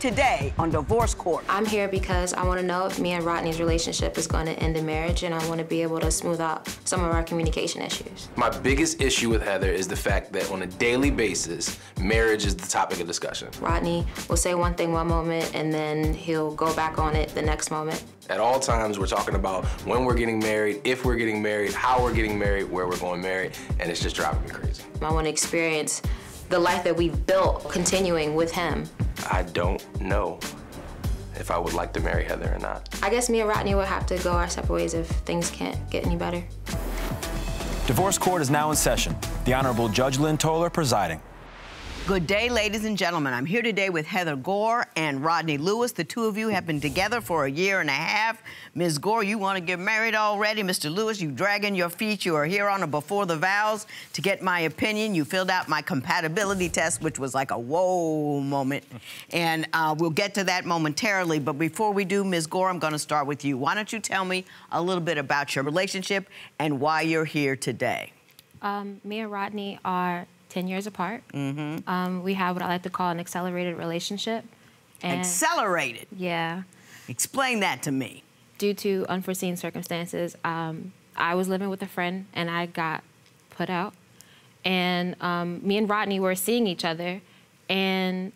today on Divorce Court. I'm here because I want to know if me and Rodney's relationship is going to end in marriage, and I want to be able to smooth out some of our communication issues. My biggest issue with Heather is the fact that on a daily basis, marriage is the topic of discussion. Rodney will say one thing one moment, and then he'll go back on it the next moment. At all times, we're talking about when we're getting married, if we're getting married, how we're getting married, where we're going married, and it's just driving me crazy. I want to experience the life that we've built continuing with him. I don't know if I would like to marry Heather or not. I guess me and Rodney will have to go our separate ways if things can't get any better. Divorce Court is now in session. The Honorable Judge Lynn Toler presiding. Good day, ladies and gentlemen. I'm here today with Heather Gore and Rodney Lewis. The two of you have been together for a year and a half. Ms. Gore, you want to get married already. Mr. Lewis, you dragging your feet. You are here on a Before the Vows to get my opinion. You filled out my compatibility test, which was like a whoa moment. And we'll get to that momentarily. But before we do, Ms. Gore, I'm going to start with you. Why don't you tell me a little bit about your relationship and why you're here today? Me and Rodney are 10 years apart. Mm-hmm. We have what I like to call an accelerated relationship. And accelerated? Yeah. Explain that to me. Due to unforeseen circumstances, I was living with a friend and I got put out. And me and Rodney were seeing each other, and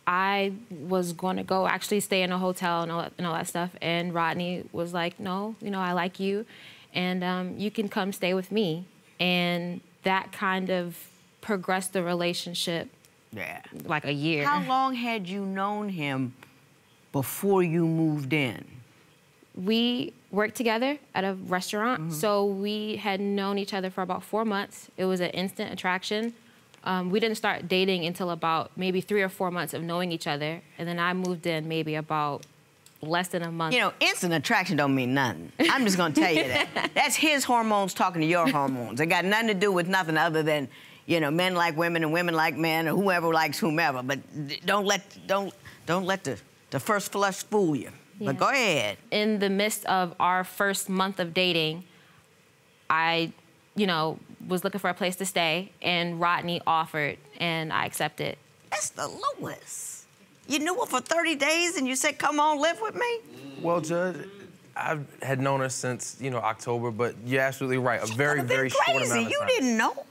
I was going to go actually stay in a hotel and all that stuff. And Rodney was like, no, you know, I like you, and you can come stay with me. And that kind of progressed the relationship. Yeah. Like a year. How long had you known him before you moved in? We worked together at a restaurant, so we had known each other for about 4 months. It was an instant attraction. We didn't start dating until about maybe 3 or 4 months of knowing each other, and then I moved in maybe about less than a month. You know, instant attraction don't mean nothing. I'm just gonna tell you that. That's his hormones talking to your hormones. It got nothing to do with nothing other than, you know, men like women and women like men, or whoever likes whomever. But don't let the first flush fool you. Yeah. But go ahead. In the midst of our first month of dating, I, you know, was looking for a place to stay, and Rodney offered, and I accepted. Mr. Lewis, you knew her for 30 days, and you said, "Come on, live with me." Well, Judge, I had known her since, you know, October, but you're absolutely right. A very, very short amount of time. You didn't know.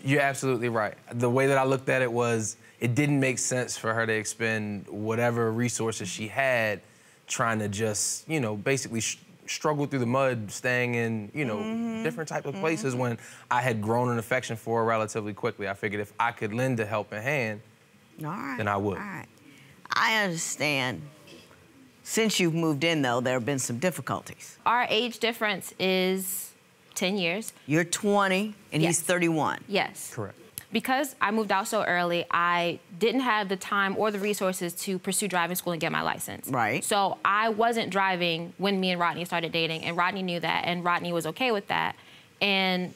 You're absolutely right. The way that I looked at it was, it didn't make sense for her to expend whatever resources she had trying to just, you know, basically struggle through the mud, staying in, you know, different types of places when I had grown an affection for her relatively quickly. I figured if I could lend a helping hand, then I would. All right. I understand. Since you've moved in, though, there have been some difficulties. Our age difference is 10 years. You're 20, and Yes. he's 31. Yes. Correct. Because I moved out so early, I didn't have the time or the resources to pursue driving school and get my license. Right. So I wasn't driving when me and Rodney started dating, and Rodney knew that, and Rodney was okay with that. And,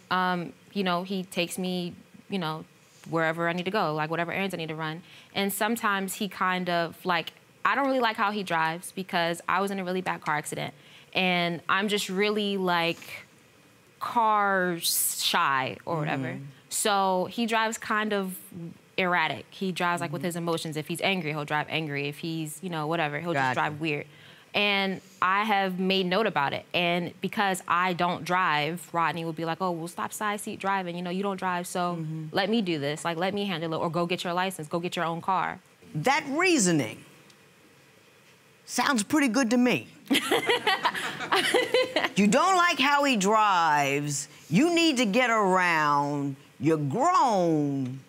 you know, he takes me, you know, wherever I need to go, like whatever errands I need to run. And sometimes he kind of, like, I don't really like how he drives because I was in a really bad car accident. And I'm just really, like, car shy or whatever. So he drives kind of erratic. He drives like with his emotions. If he's angry, he'll drive angry. If he's, you know, whatever, he'll just drive weird. And I have made note about it. And because I don't drive, Rodney will be like, oh, well, stop side seat driving. You know, you don't drive, so let me do this. Like, let me handle it, or go get your license, go get your own car. That reasoning sounds pretty good to me. You don't like how he drives. You need to get around. You're grown.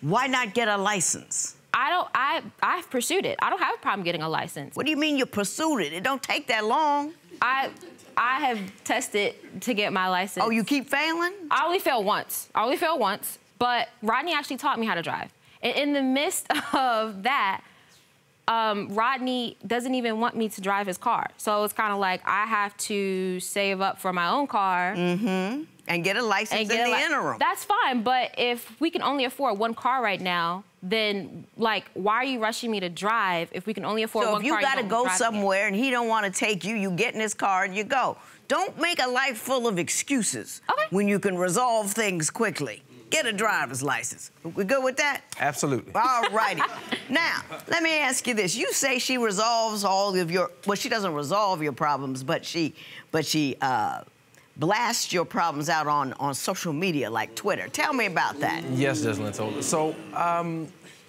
Why not get a license? I've pursued it. I don't have a problem getting a license. What do you mean you pursued it? It don't take that long. I have tested to get my license. Oh, you keep failing? I only failed once. But Rodney actually taught me how to drive. And in the midst of that, Rodney doesn't even want me to drive his car. So it's kind of like I have to save up for my own car. And get a license in the interim. That's fine, but if we can only afford one car right now, then, like, why are you rushing me to drive if we can only afford one car? So if you gotta go somewhere and he don't want to take you, you get in his car and you go. Don't make a life full of excuses when you can resolve things quickly. get a driver's license. We good with that? Absolutely. All righty. Now, let me ask you this. You say she resolves all of your, well, she doesn't resolve your problems, but she blasts your problems out on social media like Twitter. Tell me about that. Yes, Judge Lynn Toler. So,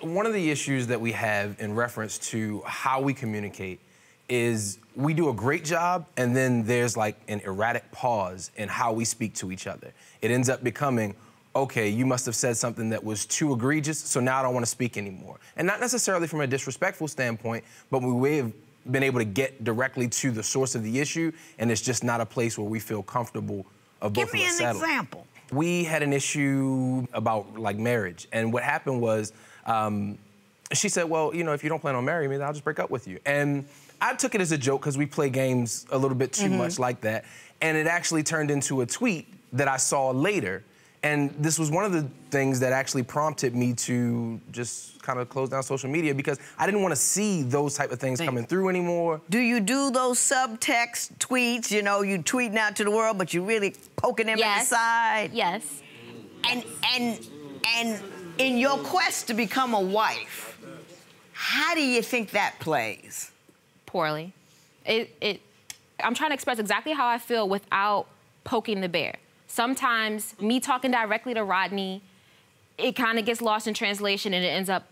one of the issues that we have in reference to how we communicate is we do a great job, and then there's like an erratic pause in how we speak to each other. It ends up becoming, okay, you must have said something that was too egregious, so now I don't want to speak anymore. And not necessarily from a disrespectful standpoint, but we have been able to get directly to the source of the issue, and it's just not a place where we feel comfortable of both of us settling. Give me an example. We had an issue about like marriage, and what happened was she said, well, you know, if you don't plan on marrying me, then I'll just break up with you. And I took it as a joke because we play games a little bit too much like that, and it actually turned into a tweet that I saw later. And this was one of the things that actually prompted me to just kind of close down social media because I didn't want to see those type of things coming through anymore. Do you do those subtext tweets? You know, you tweeting out to the world, but you really poking them in the side? Yes. And in your quest to become a wife, how do you think that plays? Poorly. I'm trying to express exactly how I feel without poking the bear. Sometimes me talking directly to Rodney, it kind of gets lost in translation and it ends up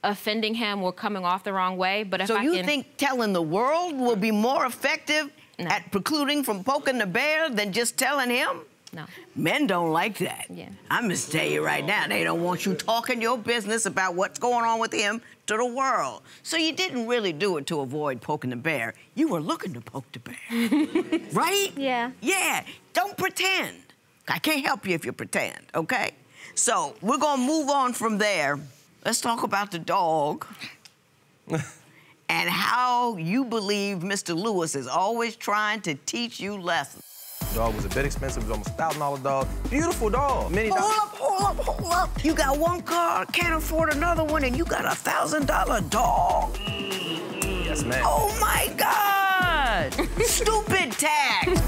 offending him or coming off the wrong way. But if so you think telling the world will be more effective at precluding from poking the bear than just telling him? No. Men don't like that. Yeah. I'm just telling you right now, they don't want you talking your business about what's going on with him to the world. So you didn't really do it to avoid poking the bear. You were looking to poke the bear, right? Yeah. Yeah, don't pretend. I can't help you if you pretend, okay? So we're gonna move on from there. Let's talk about the dog and how you believe Mr. Lewis is always trying to teach you lessons. The dog was a bit expensive. It was almost $1,000 dog. Beautiful dog. Many dollars. Hold up. You got one car, can't afford another one, and you got a $1,000 dog. Yes, ma'am. Oh, my God. Stupid tax.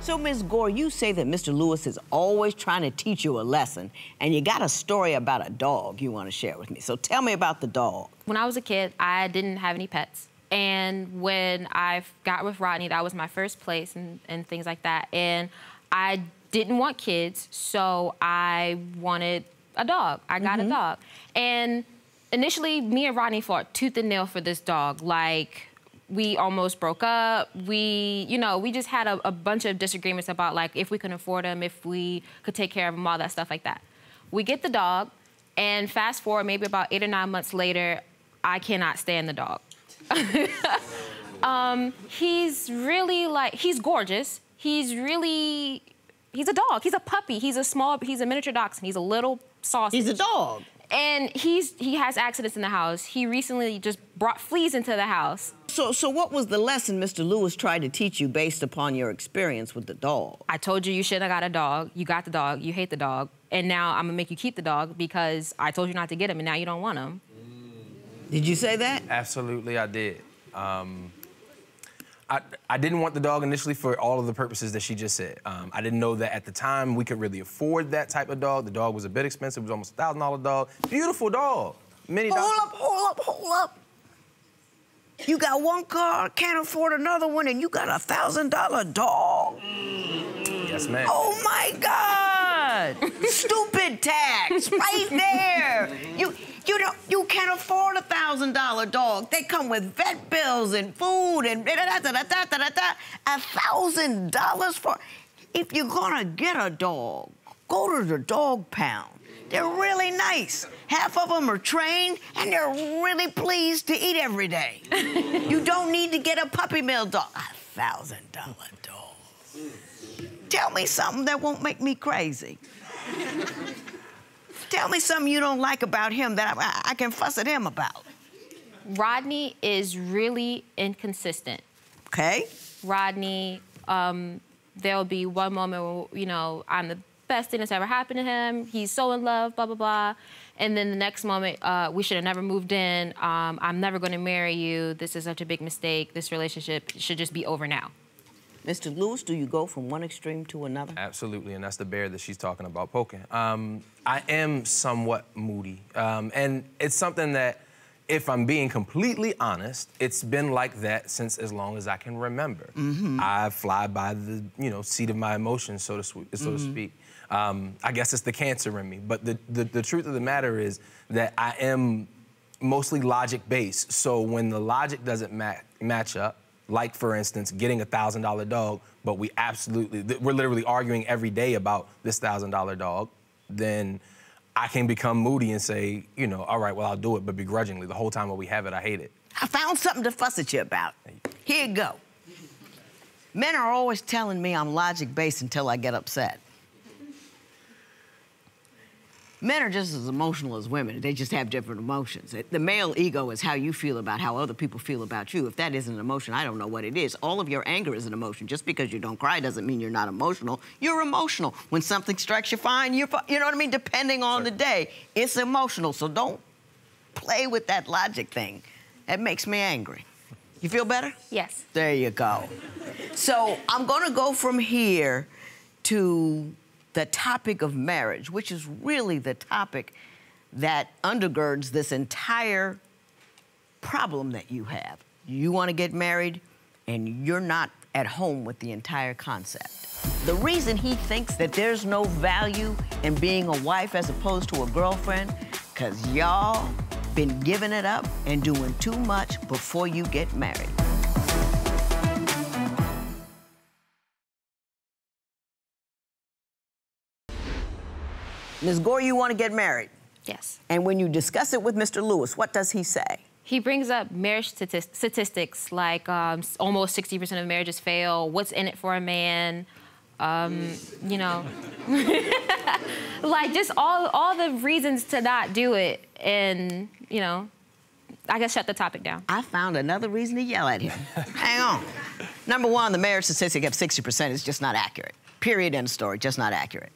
So, Ms. Gore, you say that Mr. Lewis is always trying to teach you a lesson, and you got a story about a dog you want to share with me. So tell me about the dog. When I was a kid, I didn't have any pets. And when I got with Rodney, that was my first place and things like that. And I didn't want kids, so I wanted a dog. I got a dog. And initially, me and Rodney fought tooth and nail for this dog. Like, we almost broke up. We just had a bunch of disagreements about like if we could afford him, if we could take care of him, all that stuff like that. We get the dog, and fast forward maybe about 8 or 9 months later, I cannot stand the dog. He's really like, he's gorgeous. He's a dog. He's a puppy. He's a miniature dachshund. He's a little sausage. He's a dog. And he has accidents in the house. He recently just brought fleas into the house. So what was the lesson Mr. Lewis tried to teach you based upon your experience with the dog? I told you shouldn't have got a dog. You got the dog. You hate the dog. And now I'm gonna make you keep the dog because I told you not to get him and now you don't want him. Did you say that? Absolutely, I did. I didn't want the dog initially for all of the purposes that she just said. I didn't know that at the time we could really afford that type of dog. The dog was a bit expensive. It was almost $1,000 dog. Beautiful dog. Hold up. You got one car, can't afford another one, and you got a $1,000 dog. Yes, ma'am. Oh, my God. Stupid tax right there. You can't afford a $1,000 dog. They come with vet bills and food and $1,000 for. If you're gonna get a dog, go to the dog pound. They're really nice. Half of them are trained, and they're really pleased to eat every day. You don't need to get a puppy mill dog. A $1,000 dog. Tell me something that won't make me crazy. Tell me something you don't like about him that I can fuss at him about. Rodney is really inconsistent. Okay. Rodney, there'll be one moment where, I'm the best thing that's ever happened to him. He's so in love, blah, blah, blah. And then the next moment, we should have never moved in. I'm never going to marry you. This is such a big mistake. This relationship should just be over now. Mr. Lewis, do you go from one extreme to another? Absolutely, and that's the bear that she's talking about poking. I am somewhat moody, and it's something that, if I'm being completely honest, it's been like that since as long as I can remember. I fly by the, seat of my emotions, so to speak. I guess it's the cancer in me, but the truth of the matter is that I am mostly logic-based, so when the logic doesn't match up, like, for instance, getting a $1,000 dog, but we're literally arguing every day about this $1,000 dog, then I can become moody and say, all right, well, I'll do it, but begrudgingly. The whole time while we have it, I hate it. I found something to fuss at you about. Here you go. Men are always telling me I'm logic-based until I get upset. Men are just as emotional as women. They just have different emotions. The male ego is how you feel about how other people feel about you. If that isn't an emotion, I don't know what it is. All of your anger is an emotion. Just because you don't cry doesn't mean you're not emotional. You're emotional. When something strikes you fine, you know what I mean? Depending on the day, it's emotional. So don't play with that logic thing. That makes me angry. You feel better? Yes. There you go. So I'm gonna go from here to the topic of marriage, which is really the topic that undergirds this entire problem that you have. You want to get married, and you're not at home with the entire concept. The reason he thinks that there's no value in being a wife as opposed to a girlfriend, because y'all been giving it up and doing too much before you get married. Ms. Gore, you want to get married? Yes. And when you discuss it with Mr. Lewis, what does he say? He brings up marriage statistics like almost 60% of marriages fail. What's in it for a man? Like just all the reasons to not do it. And, I guess shut the topic down. I found another reason to yell at him. Hang on. Number one, the marriage statistic of 60% is just not accurate. Period, end of story, just not accurate.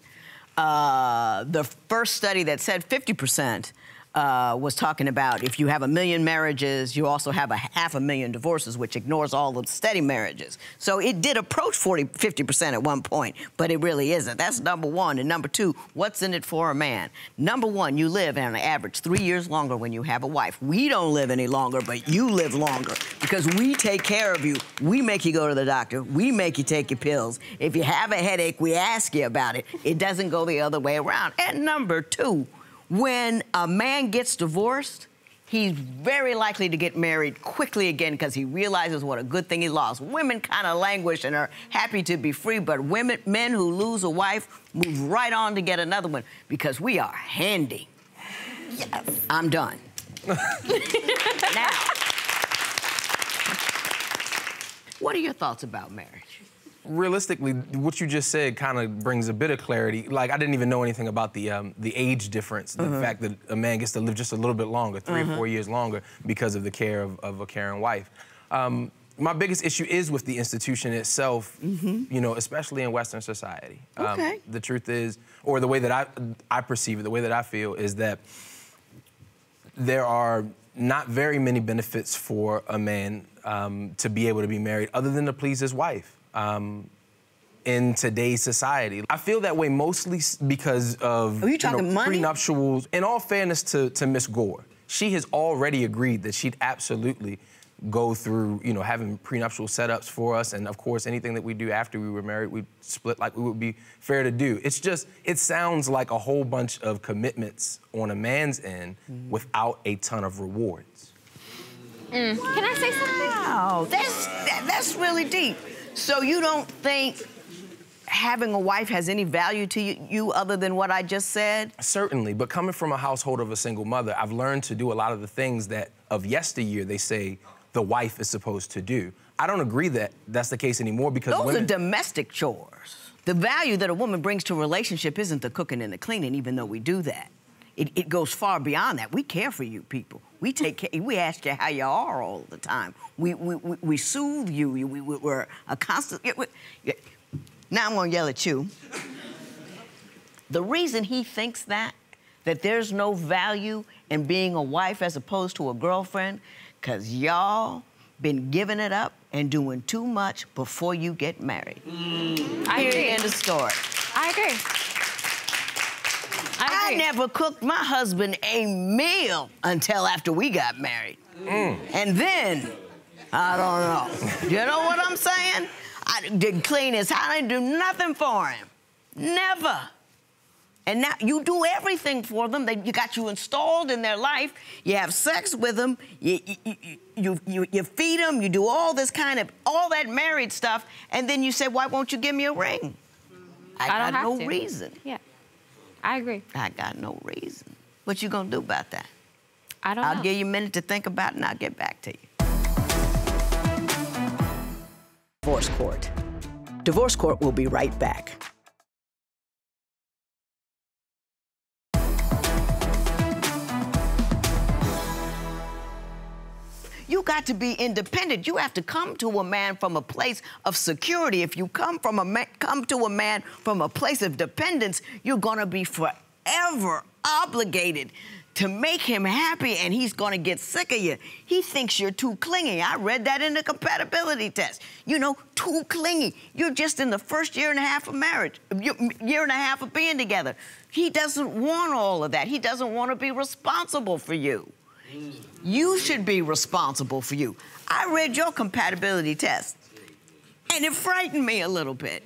The first study that said 50% was talking about if you have 1 million marriages, you also have 500,000 divorces, which ignores all the steady marriages. So it did approach 50% at one point, but it really isn't. That's number one. And number two, what's in it for a man? Number one, you live on average 3 years longer when you have a wife. We don't live any longer, but you live longer because we take care of you. We make you go to the doctor. We make you take your pills. If you have a headache, we ask you about it. It doesn't go the other way around. And number two, when a man gets divorced, he's very likely to get married quickly again because he realizes what a good thing he lost. Women kind of languish and are happy to be free, but men who lose a wife move right on to get another one because we are handy. Yes. I'm done. Now, what are your thoughts about marriage? Realistically, what you just said kind of brings a bit of clarity. Like, I didn't even know anything about the age difference, the fact that a man gets to live just a little bit longer, 3 or 4 years longer, because of the care of a caring wife. My biggest issue is with the institution itself, especially in Western society. Okay. The truth is, or the way that I perceive it, the way that I feel is that there are not very many benefits for a man to be able to be married other than to please his wife. In today's society. I feel that way mostly because of money? prenuptials. In all fairness to Miss Gore, she has already agreed that she'd absolutely go through, having prenuptial setups for us, and of course, anything that we do after we were married, we'd split like we would be fair to do. It's just, it sounds like a whole bunch of commitments on a man's end without a ton of rewards. Can I say something? Wow, that's really deep. So you don't think having a wife has any value to you other than what I just said? Certainly, but coming from a household of a single mother, I've learned to do a lot of the things that of yesteryear they say the wife is supposed to do. I don't agree that that's the case anymore because those are domestic chores. The value that a woman brings to a relationship isn't the cooking and the cleaning, even though we do that. It goes far beyond that. We care for you people. We take care. We ask you how you are all the time. We soothe you. We're a constant. Now I'm gonna yell at you. The reason he thinks that there's no value in being a wife as opposed to a girlfriend, because y'all been giving it up and doing too much before you get married. I agree. End of story. I agree. I never cooked my husband a meal until after we got married. And then, I don't know. You know what I'm saying? I didn't clean his house, I didn't do nothing for him. Never. And now you do everything for them. You got you installed in their life. You have sex with them. You feed them. You do all this all that married stuff. And then you say, why won't you give me a ring? I got no reason. Yeah, I agree. I got no reason. What you gonna do about that? I don't know. I'll give you a minute to think about it and I'll get back to you. Divorce Court. Divorce Court will be right back. You got to be independent. You have to come to a man from a place of security. If you come to a man from a place of dependence, you're gonna be forever obligated to make him happy, and he's gonna get sick of you. He thinks you're too clingy. I read that in the compatibility test. You know, too clingy. You're just in the first year and a half of marriage, year and a half of being together. He doesn't want all of that. He doesn't want to be responsible for you. You should be responsible for you. I read your compatibility test, and it frightened me a little bit.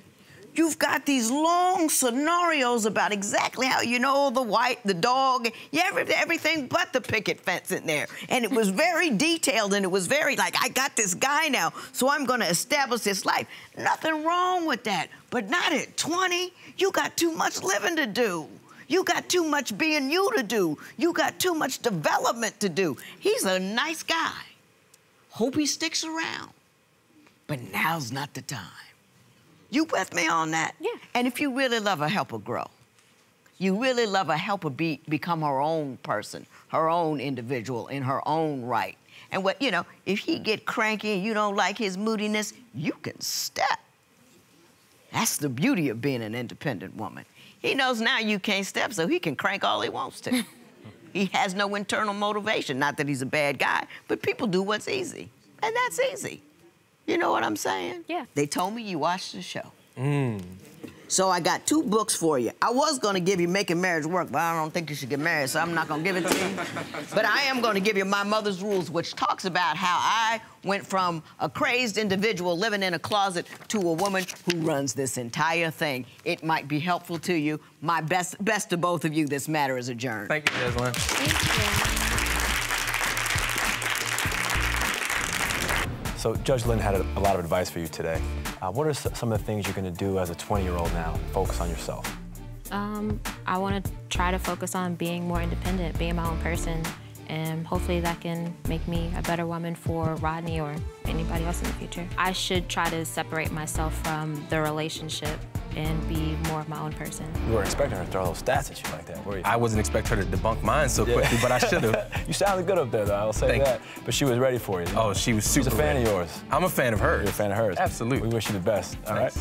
You've got these long scenarios about exactly how you know the dog, everything but the picket fence in there. And it was very detailed, and it was very like, I got this guy now, so I'm gonna establish this life. Nothing wrong with that, but not at 20. You got too much living to do. You got too much being you to do. You got too much development to do. He's a nice guy. Hope he sticks around. But now's not the time. You with me on that? Yeah. And if you really love her, help her grow. You really love her, help her become her own person, her own individual in her own right. And if he get cranky and you don't like his moodiness, you can step. That's the beauty of being an independent woman. He knows now you can't step, so he can crank all he wants to. He has no internal motivation. Not that he's a bad guy, but people do what's easy, and that's easy. You know what I'm saying? Yeah. They told me you watched the show. So I got 2 books for you. I was gonna give you Making Marriage Work, but I don't think you should get married, so I'm not gonna give it to you. But I am gonna give you My Mother's Rules, which talks about how I went from a crazed individual living in a closet to a woman who runs this entire thing. It might be helpful to you. My best to both of you. This matter is adjourned. Thank you, Judge Lynn. Thank you. So Judge Lynn had a lot of advice for you today. What are some of the things you're going to do as a 20-year-old now? Focus on yourself. I want to try to focus on being more independent, being my own person, and hopefully that can make me a better woman for Rodney or anybody else in the future. I should try to separate myself from the relationship and be more of my own person. You weren't expecting her to throw those stats at you like that, were you? I wasn't expecting her to debunk mine so quickly, but I should have. You sounded good up there, though, I'll say that. But she was ready for you. Oh, she was super She's a fan ready. of yours. I'm a fan of hers. You're a fan of hers. Absolutely. We wish you the best. All right?